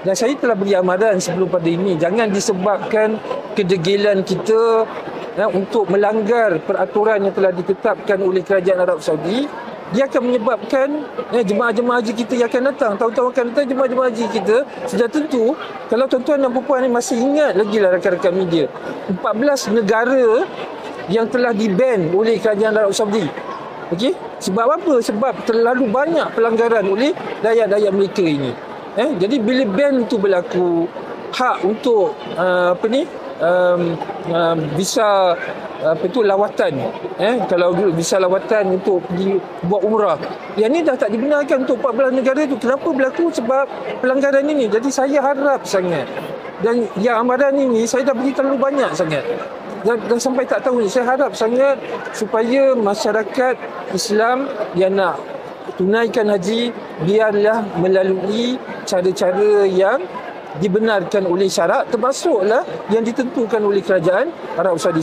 Dan saya telah beri amaran sebelum pada ini, jangan disebabkan kedegilan kita untuk melanggar peraturan yang telah ditetapkan oleh kerajaan Arab Saudi. Dia akan menyebabkan jemaah-jemaah haji kita yang akan datang, tahun-tahun akan datang, jemaah-jemaah haji kita sudah tentu, kalau tuan-tuan dan puan ni masih ingat lagi lah rakan-rakan media, 14 negara yang telah di-ban oleh kerajaan Arab Saudi. Okey? Sebab apa? Sebab terlalu banyak pelanggaran oleh rakyat-rakyat mereka ini. Jadi bila ban itu berlaku, hak untuk visa lawatan, kalau visa lawatan untuk pergi buat umrah, yang ni dah tak dibenarkan untuk 14 negara itu. Kenapa berlaku? Sebab pelanggaran ini. Jadi saya harap sangat, dan yang amaran ini saya dah beri terlalu banyak sangat, dan sampai tak tahu ni, saya harap sangat supaya masyarakat Islam yang nak tunaikan haji, biarlah melalui cara-cara yang dibenarkan oleh syarak, termasuklah yang ditentukan oleh kerajaan Arab Saudi.